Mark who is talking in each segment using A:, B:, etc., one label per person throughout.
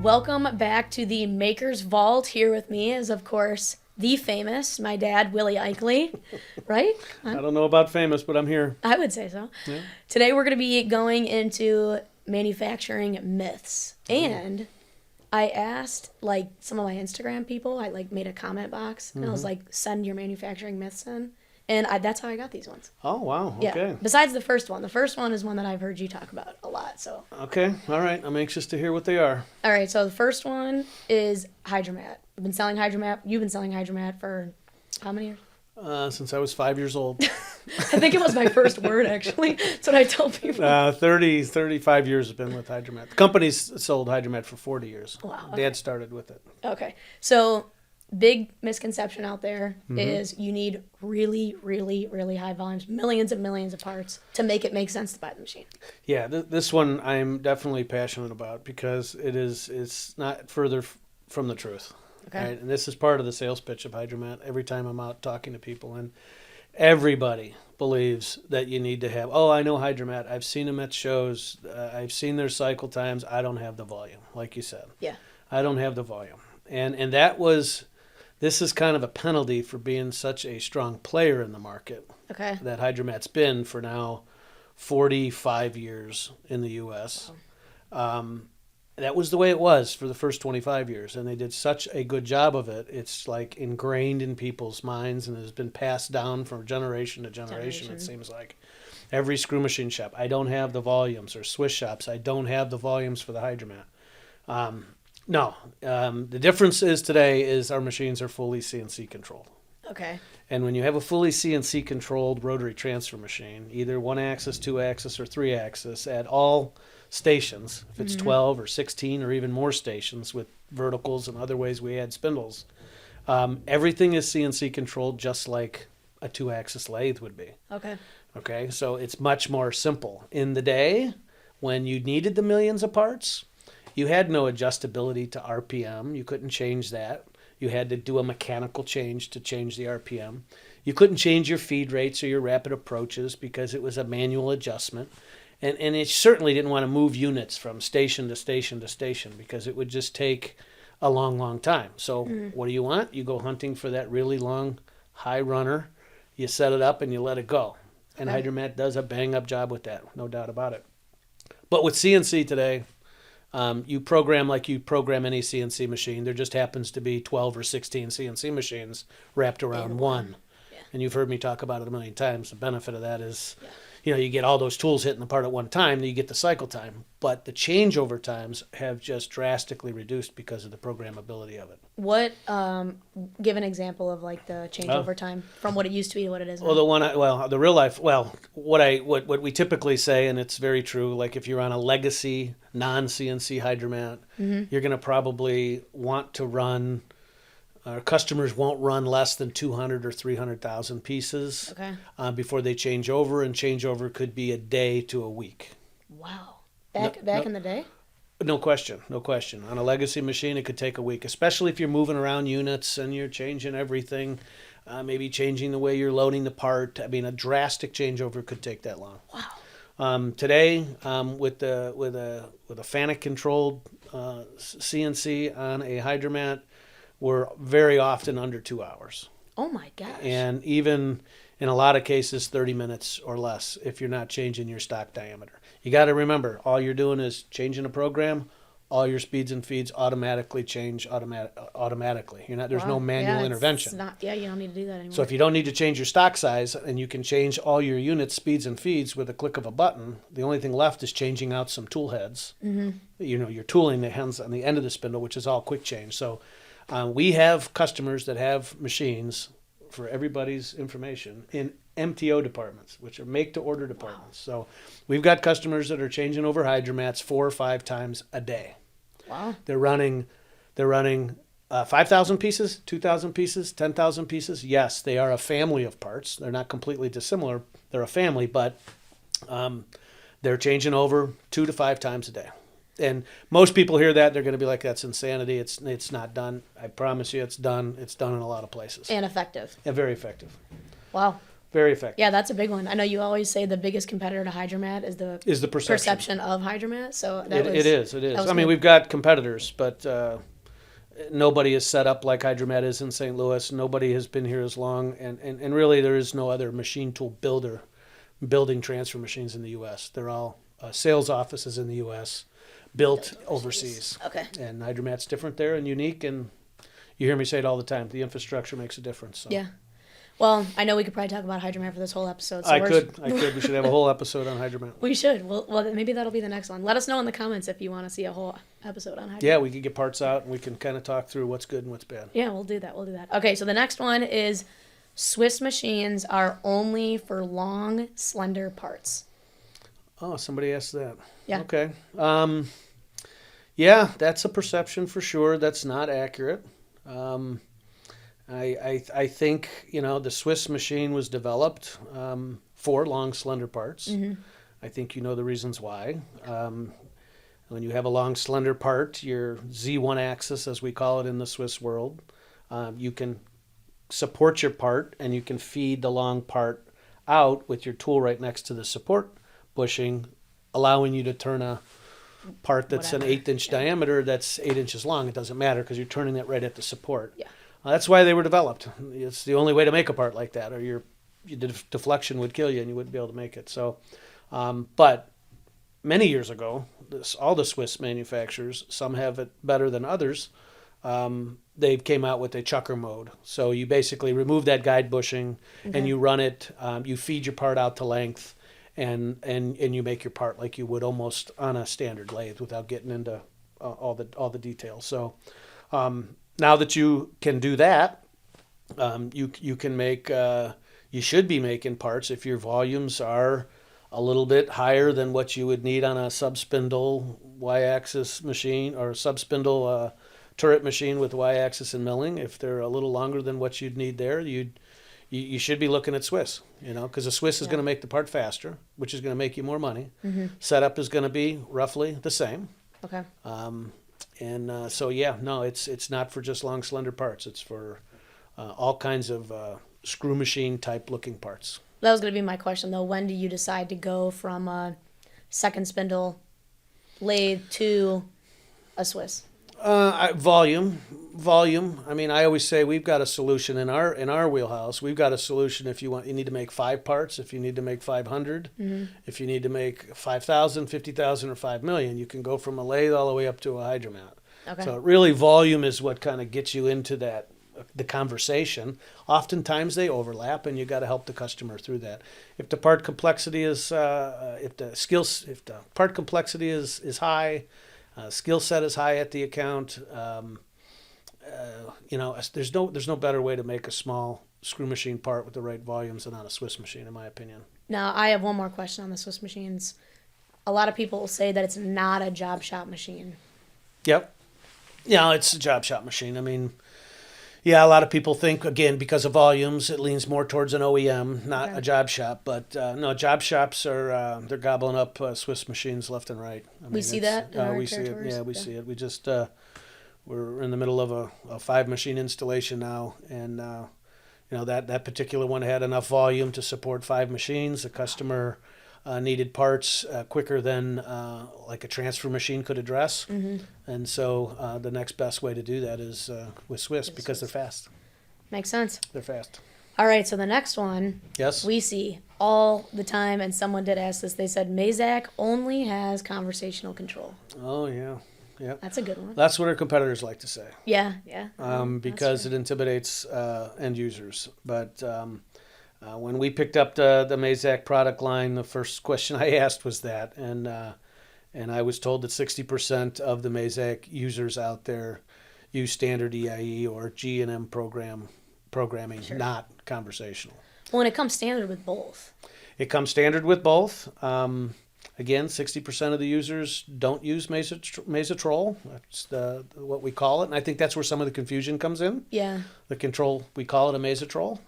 A: Welcome back to the Maker's Vault. Here with me is, of course, the famous, my dad, Willie Eichly, right?
B: I don't know about famous, but I'm here.
A: I would say so.
B: Yeah.
A: Today we're going to be going into manufacturing myths. And I asked, some of my Instagram people, I, made a comment box, and I was like, send your manufacturing myths in. And that's how I got these ones.
B: Oh, wow. Okay.
A: Yeah. Besides the first one. The first one is one that I've heard you talk about a lot. So.
B: Okay. All right. I'm anxious to hear what they are.
A: All right. So the first one is Hydromat. I've been selling Hydromat. You've been selling Hydromat for how many years?
B: Since I was 5 years old.
A: I think it was my first word, actually. That's what I tell people.
B: 35 years have been with Hydromat. The company's sold Hydromat for 40 years.
A: Wow.
B: Okay. Dad started with it.
A: Okay. So big misconception out there is you need really, really, really high volumes, millions and millions of parts to make it make sense to buy the machine.
B: Yeah, this one I'm definitely passionate about because it's not further from the truth.
A: Okay.
B: Right? And this is part of the sales pitch of Hydromat every time I'm out talking to people. And everybody believes that you need to have, I know Hydromat. I've seen them at shows. I've seen their cycle times. I don't have the volume, like you said.
A: Yeah.
B: I don't have the volume. And this is kind of a penalty for being such a strong player in the market.
A: Okay.
B: That Hydromat's been for now 45 years in the U.S. That was the way it was for the first 25 years, and they did such a good job of it. It's like ingrained in people's minds and has been passed down from generation to generation. It seems like. Every screw machine shop, I don't have the volumes, or Swiss shops, I don't have the volumes for the Hydromat. No. The difference is today is our machines are fully CNC controlled.
A: Okay.
B: And when you have a fully CNC controlled rotary transfer machine, either 1-axis, 2-axis, or 3-axis at all stations, if it's 12 or 16 or even more stations with verticals and other ways we add spindles, everything is CNC controlled just like a 2-axis lathe would be.
A: Okay.
B: Okay, so it's much more simple. In the day, when you needed the millions of parts, you had no adjustability to RPM. You couldn't change that. You had to do a mechanical change to change the RPM. You couldn't change your feed rates or your rapid approaches because it was a manual adjustment. And it certainly didn't want to move units from station to station to station because it would just take a long, long time. So what do you want? You go hunting for that really long, high runner. You set it up and you let it go. And Hydromat does a bang-up job with that, no doubt about it. But with CNC today, you program like you program any CNC machine. There just happens to be 12 or 16 CNC machines wrapped around one.
A: Yeah.
B: And you've heard me talk about it a million times. The benefit of that is, you get all those tools hitting the part at one time, then you get the cycle time. But the changeover times have just drastically reduced because of the programmability of it.
A: What, give an example of the changeover time from what it used to be to what it is now.
B: Well, the real life, what we typically say, and it's very true, like if you're on a legacy non-CNC Hydromat, you're going to probably want to run, our customers won't run less than 200 or 300,000 pieces before they change over, and changeover could be a day to a week.
A: Wow. Back in the day?
B: No question. On a legacy machine, it could take a week, especially if you're moving around units and you're changing everything, maybe changing the way you're loading the part. I mean, a drastic changeover could take that long.
A: Wow.
B: Today, with a FANUC-controlled CNC on a Hydromat, we're very often under 2 hours.
A: Oh my gosh.
B: And even in a lot of cases, 30 minutes or less if you're not changing your stock diameter. You got to remember, all you're doing is changing a program. All your speeds and feeds automatically change automatically. There's no manual intervention.
A: You don't need to do that anymore.
B: So if you don't need to change your stock size and you can change all your units, speeds, and feeds with a click of a button, the only thing left is changing out some tool heads. You're tooling the hands on the end of the spindle, which is all quick change. So we have customers that have machines, for everybody's information, in MTO departments, which are make-to-order departments.
A: Wow.
B: So we've got customers that are changing over Hydromats 4 or 5 times a day.
A: Wow.
B: They're running 5,000 pieces, 2,000 pieces, 10,000 pieces. Yes, they are a family of parts. They're not completely dissimilar. They're a family, but they're changing over 2 to 5 times a day. And most people hear that, they're going to be like, that's insanity. It's not done. I promise you it's done. It's done in a lot of places.
A: And effective.
B: Yeah, very effective.
A: Wow.
B: Very effective.
A: Yeah, that's a big one. I know you always say the biggest competitor to Hydromat is the perception of Hydromat. So
B: It is. I mean,
A: good.
B: we've got competitors, but nobody is set up like Hydromat is in St. Louis. Nobody has been here as long, and really there is no other machine tool builder building transfer machines in the U.S. They're all sales offices in the U.S. built overseas.
A: Okay.
B: And Hydromat's different there and unique, and you hear me say it all the time. The infrastructure makes a difference. So.
A: Yeah. Well, I know we could probably talk about Hydromat for this whole episode. So
B: I could. We should have a whole episode on Hydromat.
A: We should. Well, maybe that'll be the next one. Let us know in the comments if you want to see a whole episode on Hydromat.
B: Yeah, we could get parts out and we can kind of talk through what's good and what's bad.
A: Yeah, we'll do that. Okay, so the next one is Swiss machines are only for long, slender parts.
B: Oh, somebody asked that.
A: Yeah.
B: Okay. Yeah, that's a perception for sure. That's not accurate. I think, the Swiss machine was developed for long, slender parts. Mm-hmm. I think you know the reasons why. When you have a long, slender part, your Z1 axis, as we call it in the Swiss world, you can support your part and you can feed the long part out with your tool right next to the support bushing, allowing you to turn a part that's an 1/8-inch diameter that's 8 inches long. It doesn't matter because you're turning it right at the support.
A: Yeah.
B: That's why they were developed. It's the only way to make a part like that, or your deflection would kill you and you wouldn't be able to make it. So, but many years ago, all the Swiss manufacturers, some have it better than others, they came out with a chucker mode. So you basically remove that guide bushing and you run it, you feed your part out to length, and you make your part like you would almost on a standard lathe without getting into all the details. So now that you can do that, you can make you should be making parts if your volumes are a little bit higher than what you would need on a subspindle y-axis machine or subspindle turret machine with y-axis and milling. If they're a little longer than what you'd need there, you should be looking at Swiss, because the Swiss is going to make the part faster, which is going to make you more money. Mm-hmm. Setup is going to be roughly the same.
A: Okay.
B: So it's not for just long, slender parts. It's for all kinds of screw machine type looking parts.
A: That was going to be my question, though. When do you decide to go from a second spindle lathe to a Swiss?
B: Volume. I mean, I always say we've got a solution in our wheelhouse. We've got a solution if you need to make 5 parts, if you need to make 500, if you need to make 5,000, 50,000, or 5 million, you can go from a lathe all the way up to a Hydromat.
A: Okay.
B: So really volume is what kind of gets you into the conversation. Oftentimes they overlap, and you got to help the customer through that. If the part complexity is if the part complexity is high, skill set is high at the account, there's no better way to make a small screw machine part with the right volumes than on a Swiss machine, in my opinion.
A: Now, I have one more question on the Swiss machines. A lot of people will say that it's not a job shop machine.
B: Yep. Yeah, it's a job shop machine. I mean, yeah, a lot of people think, again, because of volumes, it leans more towards an OEM, not a job shop. But no, job shops are they're gobbling up Swiss machines left and right.
A: We see that in our
B: we see it. Yeah, we see it. We just we're in the middle of a 5-machine installation now, and that particular one had enough volume to support 5 machines. The customer needed parts quicker than like a transfer machine could address. Mm-hmm. And so the next best way to do that is with Swiss because they're fast.
A: Makes sense.
B: They're fast.
A: All right, so the next one
B: yes,
A: we see all the time, and someone did ask this. They said Mazak only has conversational control.
B: Oh, yeah. Yeah.
A: That's a good one.
B: That's what our competitors like to say.
A: Yeah.
B: Because it intimidates end users. But when we picked up the Mazak product line, the first question I asked was that, and I was told that 60% of the Mazak users out there use standard EIE or G&M programming, not conversational.
A: Well, and it comes standard with both.
B: It comes standard with both. Again, 60% of the users don't use Mazatrol. That's what we call it, and I think that's where some of the confusion comes in.
A: Yeah.
B: The control, we call it a Mazatrol.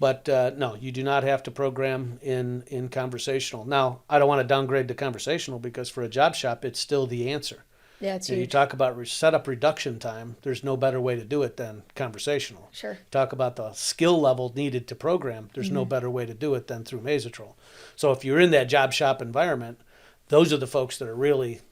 B: But no, you do not have to program in conversational. Now, I don't want to downgrade to conversational because for a job shop, it's still the answer.
A: Yeah, it's
B: You
A: huge.
B: talk about setup reduction time. There's no better way to do it than conversational.
A: Sure.
B: Talk about the skill level needed to program. There's no better way to do it than through Mazatrol. So if you're in that job shop environment, those are the folks that are really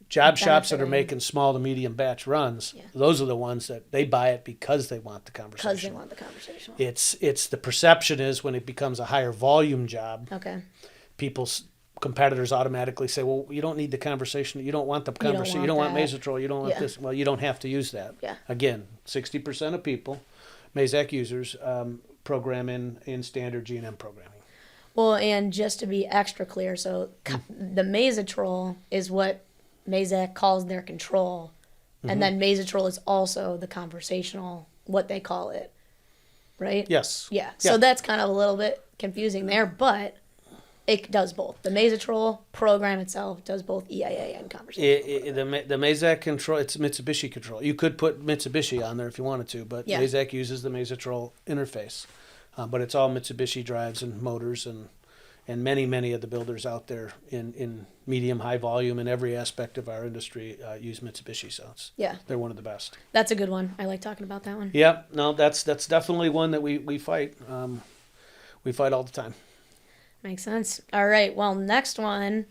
B: job shops that are
A: Benefiting.
B: making small to medium batch runs.
A: Yeah.
B: Those are the ones that they buy it because they want the
A: Because they
B: conversation.
A: want the conversation.
B: It's the perception is when it becomes a higher volume job,
A: Okay.
B: people's competitors automatically say, well, you don't need the conversation. You don't want the conversation. You don't want
A: that.
B: Mazatrol. You don't want
A: Yeah.
B: this. Well, you don't have to use that.
A: Yeah.
B: Again, 60% of people, Mazak users, program in standard G&M programming.
A: Well, and just to be extra clear, so the Mazatrol is what Mazak calls their control, and then Mazatrol is also the conversational, what they call it, right?
B: Yes.
A: Yeah. So that's kind of a little bit confusing there, but it does both. The Mazatrol program itself does both EIA and conversation.
B: The Mazak control, it's Mitsubishi control. You could put Mitsubishi on there if you wanted to, but
A: Yeah.
B: Mazak uses the Mazatrol interface. But it's all Mitsubishi drives and motors and many of the builders out there in medium, high volume in every aspect of our industry use Mitsubishi. So
A: Yeah.
B: they're one of the best.
A: That's a good one. I like talking about that one.
B: Yeah, no, that's definitely one that we fight. We fight all the time.
A: Makes sense. All right. Well, next one,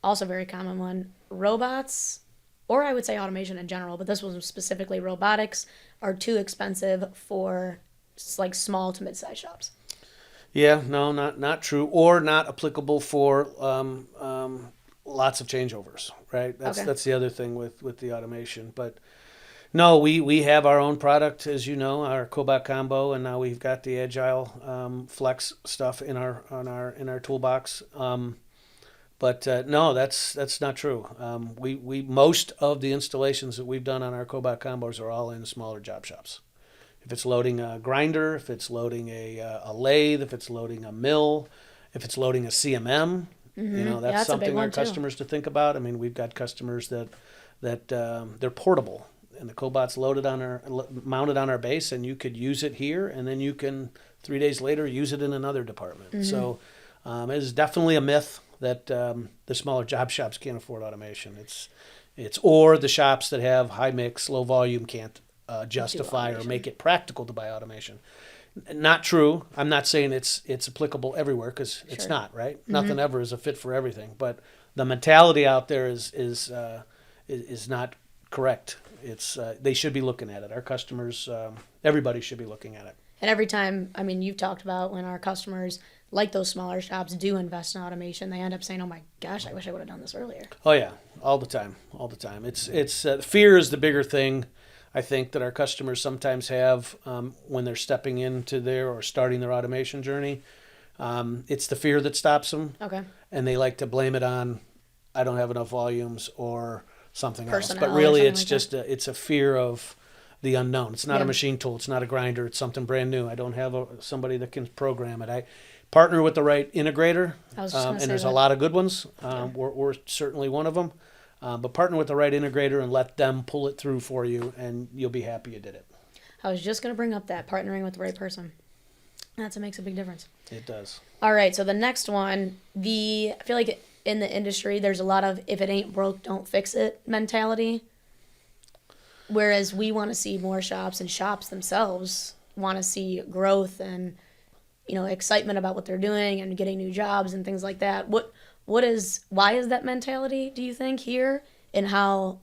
A: also very common one, robots, or I would say automation in general, but this was specifically robotics, are too expensive for like small to mid-sized shops.
B: Yeah, no, not true, or not applicable for lots of changeovers. Right. That's the other thing with the automation. But no, we have our own product, as you know, our Cobot Combo, and now we've got the Agile Flex stuff in our toolbox. But no, that's not true. We most of the installations that we've done on our Cobot Combos are all in smaller job shops. If it's loading a grinder, if it's loading a lathe, if it's loading a mill, if it's loading a CMM, that's something our customers to think about. I mean, we've got customers that they're portable, and the Cobot's mounted on our base, and you could use it here, and then you can 3 days later use it in another department. So it is definitely a myth that the smaller job shops can't afford automation. It's or the shops that have high mix, low volume can't justify or make it practical to buy automation. Not true. I'm not saying it's applicable everywhere, because it's not, right? Nothing ever is a fit for everything. But the mentality out there is not correct. It's they should be looking at it. Our customers, everybody should be looking at it.
A: And every time, I mean, you've talked about when our customers, like those smaller shops, do invest in automation, they end up saying, "Oh my gosh, I wish I would have done this earlier."
B: Oh yeah, all the time. It's fear is the bigger thing, I think, that our customers sometimes have when they're stepping into or starting their automation journey. It's the fear that stops them.
A: Okay.
B: And they like to blame it on, I don't have enough volumes or something
A: Personnel
B: else. But really,
A: or
B: it's
A: something like
B: just it's a fear of the unknown. It's not
A: Yeah.
B: a machine tool. It's not a grinder. It's something brand new. I don't have somebody that can program it. I partner with the right integrator,
A: I was just gonna
B: and
A: say
B: there's
A: that.
B: a lot of good ones. We're certainly one of them. But partner with the right integrator and let them pull it through for you, and you'll be happy you did it.
A: I was just going to bring up that partnering with the right person. That makes a big difference.
B: It does.
A: All right, so the next one, I feel like in the industry, there's a lot of if it ain't broke, don't fix it mentality. Whereas we want to see more shops, and shops themselves want to see growth and, excitement about what they're doing and getting new jobs and things like that. Why is that mentality, do you think, here? And how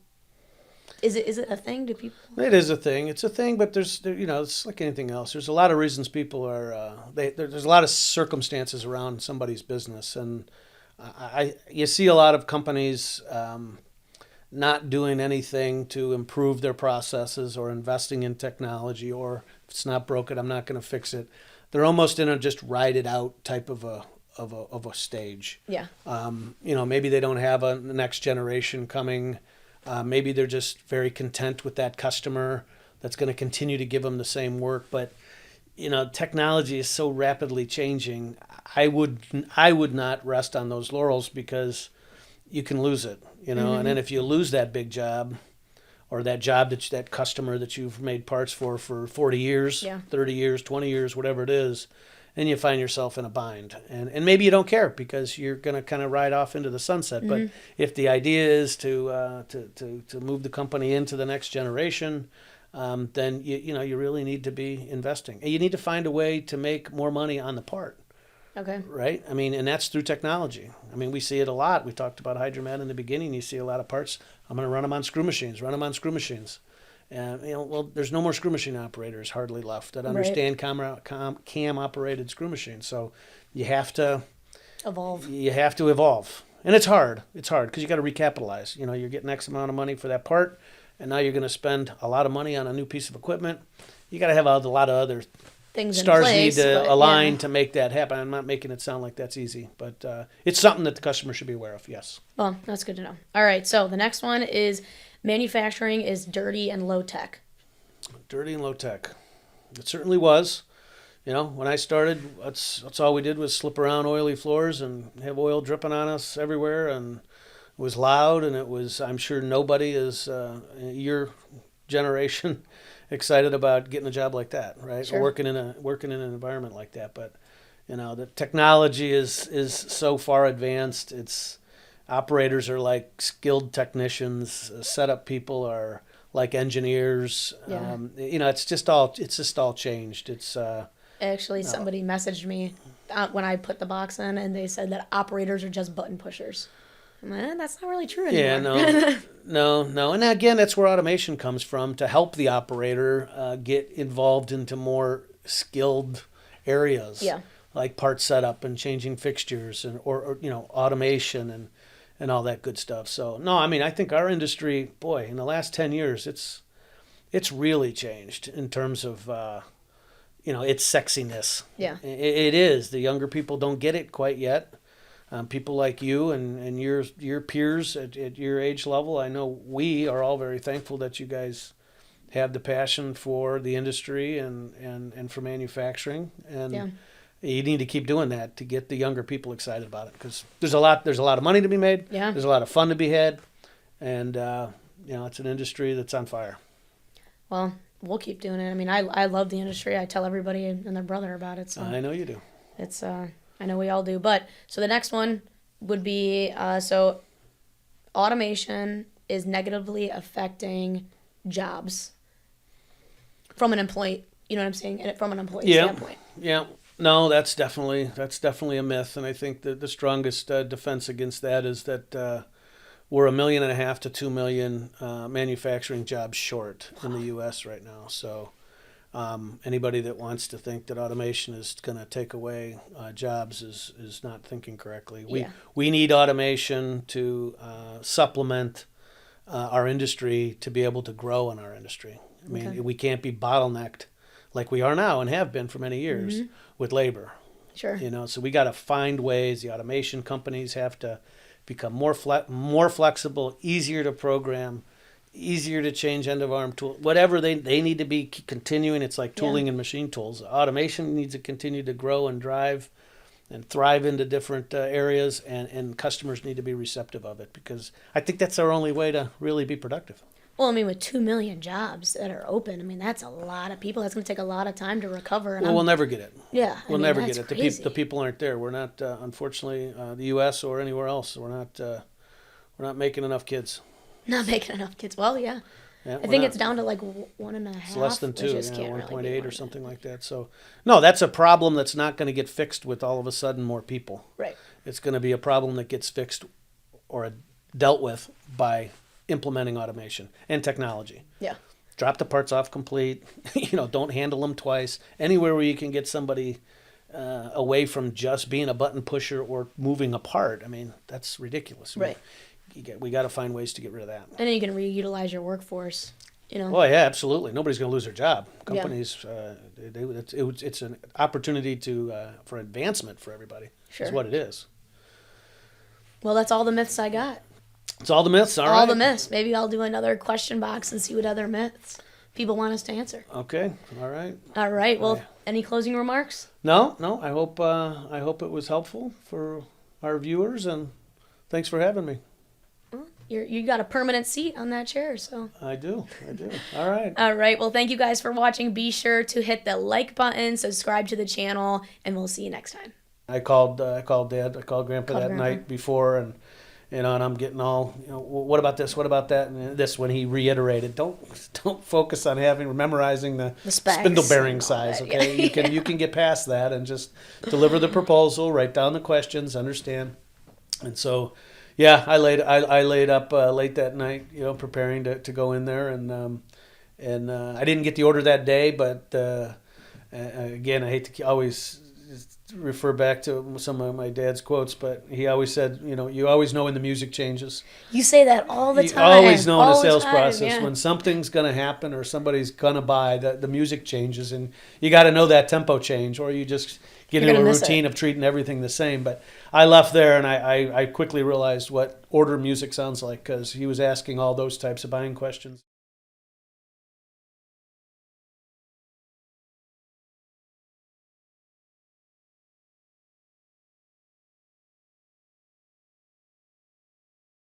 A: is it a thing? Do people?
B: It is a thing. It's a thing, but it's like anything else. There's a lot of reasons people are. There's a lot of circumstances around somebody's business, and you see a lot of companies not doing anything to improve their processes or investing in technology, or if it's not broken, I'm not going to fix it. They're almost in a just ride it out type of a stage.
A: Yeah.
B: Maybe they don't have a next generation coming. Maybe they're just very content with that customer that's going to continue to give them the same work. But technology is so rapidly changing. I would not rest on those laurels, because you can lose it. And then if you lose that big job, or that job that customer that you've made parts for 40 years, 30 years, 20 years, whatever it is, and you find yourself in a bind. And maybe you don't care because you're going to kind of ride off into the sunset.
A: Mm-hmm.
B: But if the idea is to move the company into the next generation, then you really need to be investing. And you need to find a way to make more money on the part.
A: Okay.
B: Right? I mean, and that's through technology. I mean, we see it a lot. We talked about Hydromat in the beginning. You see a lot of parts. I'm going to run them on screw machines. And well, there's no more screw machine operators hardly left that understand cam operated screw machines. So you have to
A: evolve.
B: And it's hard. It's hard because you got to recapitalize. You're getting X amount of money for that part, and now you're going to spend a lot of money on a new piece of equipment. You got to have a lot of other
A: things
B: stars
A: in place,
B: need to align
A: yeah.
B: to make that happen. I'm not making it sound like that's easy, but it's something that the customer should be aware of. Yes.
A: Well, that's good to know. All right, so the next one is manufacturing is dirty and low tech.
B: Dirty and low tech. It certainly was. When I started, that's all we did was slip around oily floors and have oil dripping on us everywhere, and it was loud, and it was. I'm sure nobody is your generation excited about getting a job like that, right?
A: Sure.
B: Or working in an environment like that. But the technology is so far advanced. It's operators are like skilled technicians. Setup people are like engineers.
A: Yeah.
B: It's just all changed. It's
A: actually somebody messaged me when I put the box in, and they said that operators are just button pushers. That's not really true anymore.
B: Yeah, no. And again, that's where automation comes from, to help the operator get involved into more skilled areas.
A: Yeah.
B: Like part setup and changing fixtures or automation and all that good stuff. So no, I mean, I think our industry, boy, in the last 10 years, it's really changed in terms of its sexiness.
A: Yeah.
B: It is. The younger people don't get it quite yet. People like you and your peers at your age level, I know we are all very thankful that you guys have the passion for the industry and for manufacturing. And
A: Yeah.
B: you need to keep doing that to get the younger people excited about it, because there's a lot of money to be made.
A: Yeah.
B: There's a lot of fun to be had, and it's an industry that's on fire.
A: Well, we'll keep doing it. I mean, I love the industry. I tell everybody and their brother about it. So
B: I know you do.
A: it's I know we all do. But so the next one would be so automation is negatively affecting jobs from an employee. You know what I'm saying? And from an employee standpoint.
B: Yeah. No, that's definitely a myth, and I think that the strongest defense against that is that we're 1.5 million to 2 million manufacturing jobs short in the U.S. right now. So anybody that wants to think that automation is going to take away jobs is not thinking correctly. We need automation to supplement our industry to be able to grow in our industry. I mean, we can't be bottlenecked like we are now and have been for many years with labor.
A: Sure.
B: So we got to find ways. The automation companies have to become more flexible, easier to program, easier to change end-of-arm tool, whatever they need to be continuing. It's like tooling and machine tools. Automation needs to continue to grow and drive and thrive into different areas, and customers need to be receptive of it, because I think that's our only way to really be productive.
A: Well, I mean, with 2 million jobs that are open, I mean, that's a lot of people. That's going to take a lot of time to recover. And
B: we'll never get it.
A: Yeah.
B: We'll never get
A: it.
B: The people aren't there. We're not, unfortunately, the U.S. or anywhere else. We're not making enough kids.
A: Not making enough kids. Well, yeah. I think it's down to like 1.5.
B: It's less than 2, 1.8
A: really
B: or something like that. So, no, that's a problem that's not going to get fixed with all of a sudden more people.
A: Right.
B: It's going to be a problem that gets fixed or dealt with by implementing automation and technology.
A: Yeah.
B: Drop the parts off complete. Don't handle them twice. Anywhere where you can get somebody away from just being a button pusher or moving a part. I mean, that's ridiculous.
A: Right.
B: We got to find ways to get rid of that.
A: And then you can reutilize your workforce.
B: Well, yeah, absolutely. Nobody's going to lose their job. Companies, it's an opportunity for advancement for everybody.
A: Sure.
B: Is what it is.
A: Well, that's all the myths I got.
B: It's all the myths.
A: All the myths. Maybe I'll do another question box and see what other myths people want us to answer.
B: Okay. All right.
A: All right. Well, any closing remarks?
B: No. I hope it was helpful for our viewers, and thanks for having me.
A: you got a permanent seat on that chair. So
B: I do. All right.
A: All right. Well, thank you guys for watching. Be sure to hit the like button, subscribe to the channel, and we'll see you next time.
B: I called Dad. I called Grandpa
A: Called
B: that
A: Grandpa.
B: night before, and I'm getting all, what about this? What about that? And this, when he reiterated, don't focus on memorizing the
A: specs
B: spindle bearing
A: and all
B: size.
A: that,
B: Okay,
A: yeah.
B: you can get past that and just deliver the proposal, write down the questions, understand. And so, yeah, I laid up late that night, preparing to go in there, and I didn't get the order that day, but again, I hate to always refer back to some of my dad's quotes, but he always said, you always know when the music changes.
A: You say that all the
B: You
A: time.
B: always know in a
A: All the
B: sales
A: time,
B: process
A: yeah.
B: when something's going to happen or somebody's going to buy, the music changes, and you got to know that tempo change, or you just get
A: You're
B: into a
A: gonna miss
B: routine
A: it.
B: of treating everything the same. But I left there, and I quickly realized what order music sounds like, because he was asking all those types of buying questions.